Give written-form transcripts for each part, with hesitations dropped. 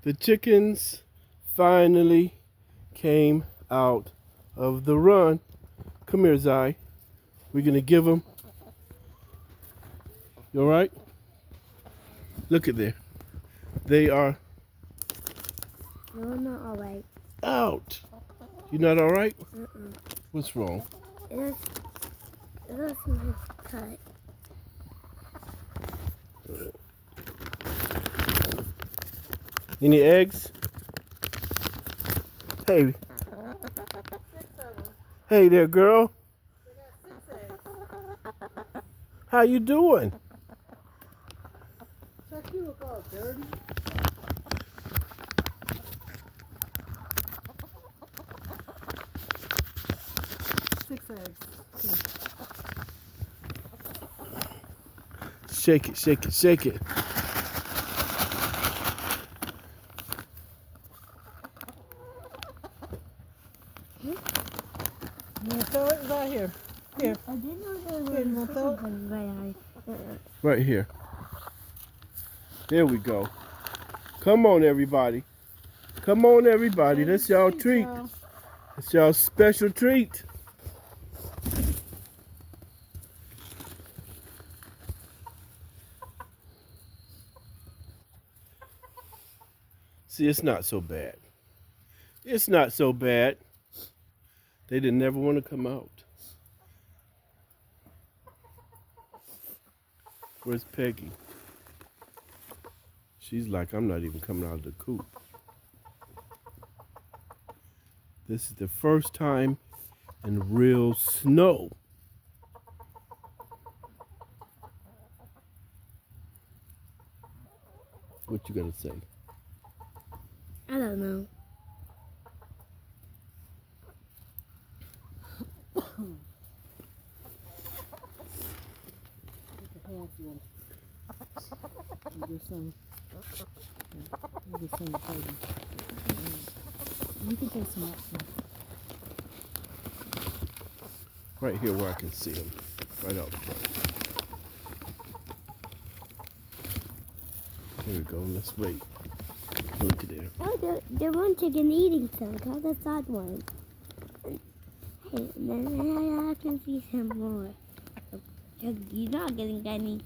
The chickens finally came out of the run. Come here, Zai. We're going to give them. You all right? Look at there. They are No, I'm not all right. out. You not all right? Mm-mm. What's wrong? It was my cut. Any eggs? Hey. Hey there, girl. How you doing? Chuck, you look all dirty. 6 eggs. Shake it, shake it, shake it. You want to throw it? Right here. Here. I didn't know there Here, you was want to throw it? something Right here. There we go. Come on, everybody. Come on, everybody. That's y'all treat. That's y'all special treat. See, it's not so bad. It's not so bad. They didn't never want to come out. Where's Peggy? She's like, I'm not even coming out of the coop. This is the first time in real snow. What you gonna say? I don't know. Get some. Get some for you. You can take some out. Right here where I can see them. Right out front. Here we go. Let's wait. Look at there. Oh, the one chicken eating some. How's the third one? Hey, then I can see some more. Because you're not getting any.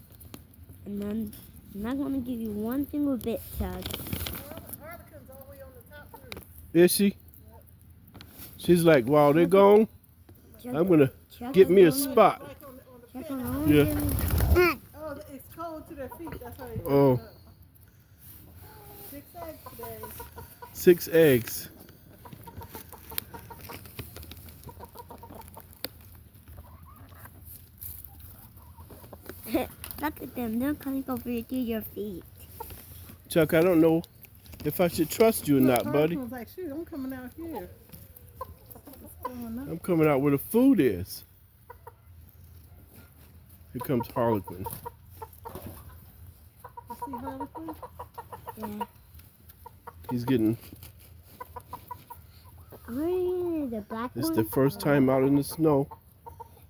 And then I'm not going to give you one single bit, Chug. Harlequin's all the way on the top roof. Is she? She's like, while they're gone, I'm gonna get me a spot. Like on the Check on Yeah. Oh, it's cold to their feet. That's why they Oh. up. 6 eggs today. 6 eggs. Look at them. They're coming over to your feet. Chuck, I don't know if I should trust you or not, buddy. Harlequin was like, shoot, I'm coming out here. What's going on? I'm coming out where the food is. Here comes Harlequin. You see Harlequin? Yeah. He's getting, Where is the black it's one? the first time out in the snow.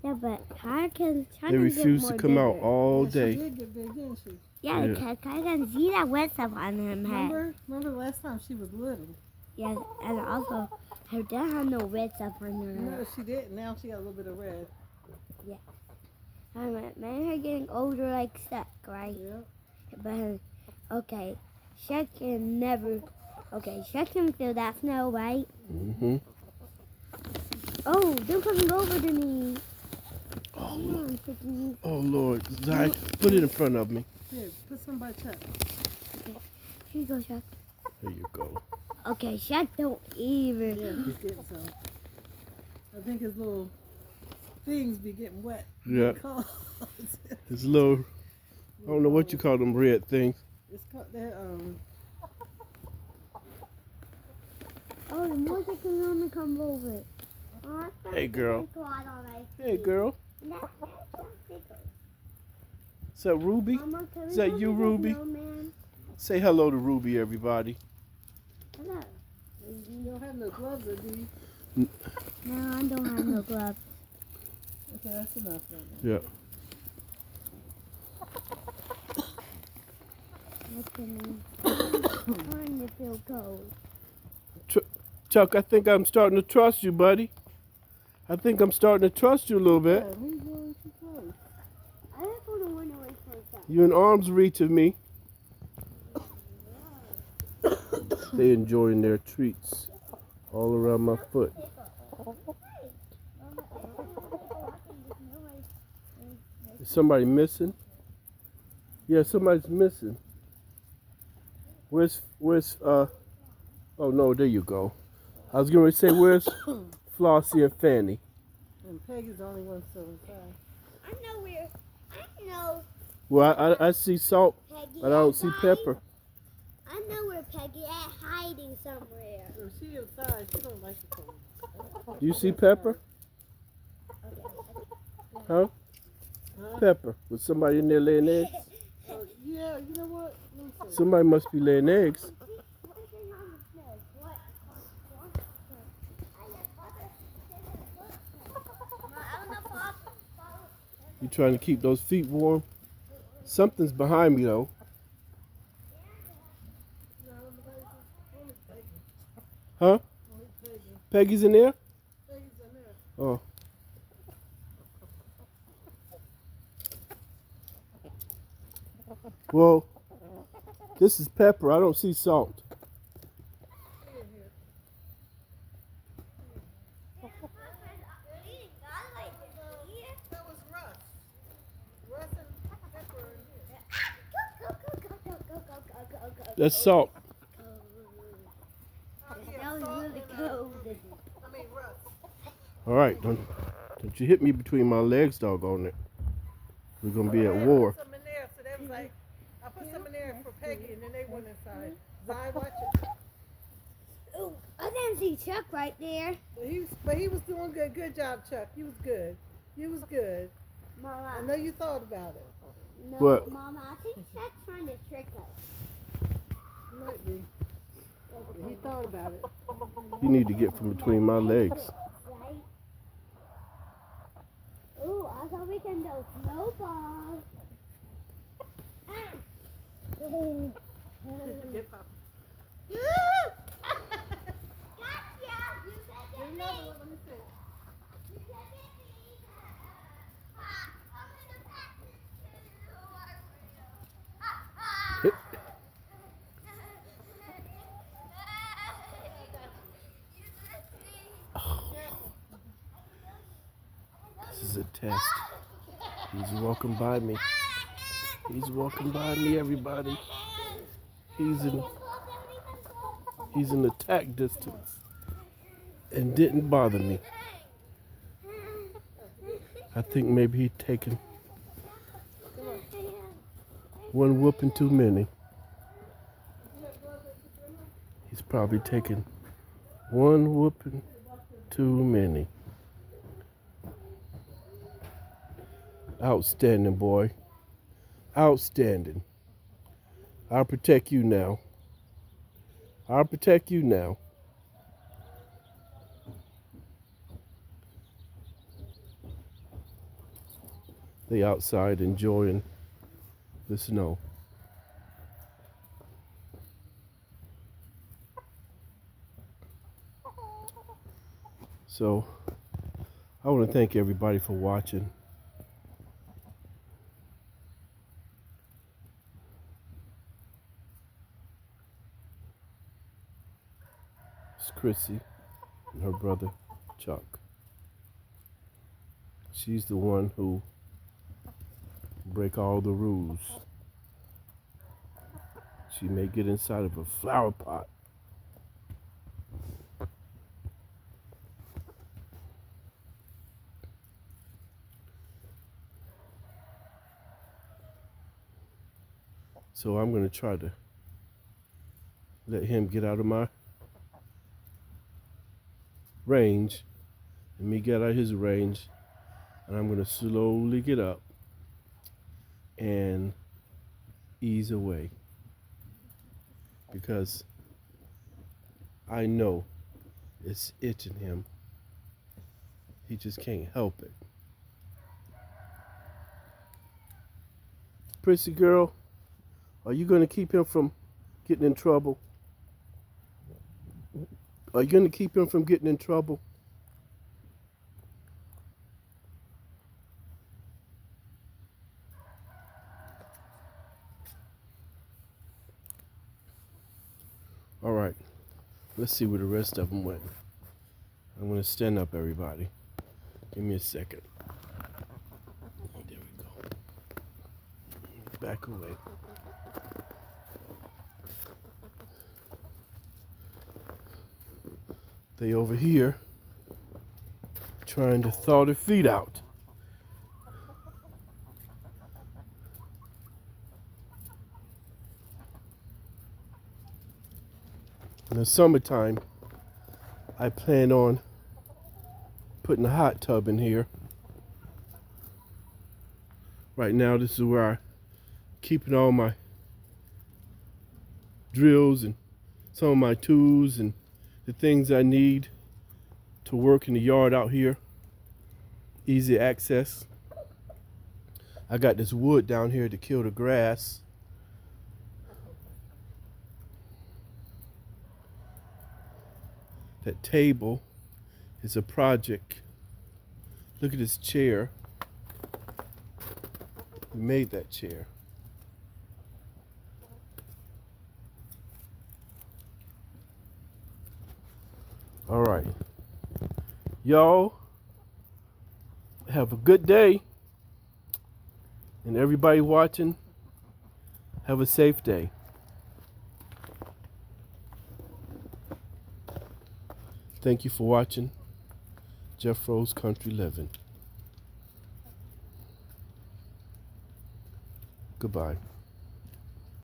Yeah, but I can They refuse to come out all Yeah, day. She did get big, didn't she? Yeah, Yeah. because I can see that wet stuff on him head. Remember last time she was little? Yeah, and also her dad had no red stuff on her No, head. she didn't. Now she got a little bit of red. Man, her getting older like stuck, right? Yeah. But okay, Shrek can never. Okay, Shrek can feel that snow, right? Mm-hmm. Oh, they're coming over to me. Oh, Come on, Chicky. oh, Lord. Zai, put it in front of me. Here, put some by Chuck. Here you go, Shrek. There you go. Okay, Shrek don't even. Yeah, he's getting some. I think his little things be getting wet. Yeah. Cold. His little, I don't know what you call them red things. It's called that, Oh, the more chicken only come over. Oh, Hey, girl. Hey, girl. Is that Ruby? Mama, can Is we that go you, to the Ruby? snowman? Say hello to Ruby, everybody. Hello. you don't have no gloves, or do you? No, I don't have no gloves. Okay, that's enough right now. Yeah. What's your name? starting to feel cold. Chuck, I think I'm starting to trust you, buddy. I think I'm starting to trust you a little bit. Yeah, he's going too close. I just want to run away from that. You're in arm's reach of me. They enjoying their treats all around my foot. Is somebody missing? Yeah, somebody's missing. Where's oh no, there you go. I was gonna say, where's Flossie and Fanny? And Peggy's the only one still inside. I know where. I know. Well, I see Salt, Peggy but I don't at see hiding. Pepper. I know where Peggy at, hiding somewhere. If she inside, she don't like the cold. Do you see Pepper? Huh? Huh? Pepper. Was somebody in there laying eggs? Oh, yeah, you know what? Let me see. Somebody must be laying eggs. You trying to keep those feet warm? Something's behind me though. Huh? Peggy's in there? Peggy's in there. Oh. Well, this is Pepper. I don't see Salt. That was Russ. Russ and Pepper are here. That's Salt. That was really cold. I mean, Russ. All right, don't you hit me between my legs, doggone it. We're gonna be at war. I put some in there, so they was like, I put some in there for Peggy, and then they went inside. Zai, watch it. Ooh, I didn't see Chuck right there. But he was doing good. Good job, Chuck. You was good. You was good. I Mama. know you thought about it. No, What? Mama, I think Chuck's trying to trick us. Might be. He thought about it. You need to get from between my legs. Right? Ooh, I thought we can go snowball. Get Papa. Gotcha! You said Get another one. Let me see. This is a test. He's walking by me. He's walking by me, everybody. He's in attack distance and didn't bother me. I think maybe he'd taken one whooping too many. He's probably taken one whooping too many. Outstanding, boy. Outstanding. I'll protect you now. I'll protect you now. They outside enjoying the snow. So, I want to thank everybody for watching. It's Chrissy and her brother Chuck. She's the one who break all the rules. She may get inside of a flower pot. So I'm going to try to let him get out of my range and me get out of his range, and I'm going to slowly get up and ease away, because I know it's itching him. He just can't help it. Prissy girl, are you going to keep him from getting in trouble? Are you going to keep him from getting in trouble? All right. Let's see where the rest of them went. I'm going to stand up, everybody. Give me a second. There we go. Back away. They over here trying to thaw their feet out. In the summertime, I plan on putting a hot tub in here. Right now, this is where I'm keeping all my drills and some of my tools and the things I need to work in the yard out here. Easy access. I got this wood down here to kill the grass. That table is a project. Look at this chair. We made that chair. All right. Y'all have a good day. And everybody watching, have a safe day. Thank you for watching Jeffro's Country Living. Goodbye.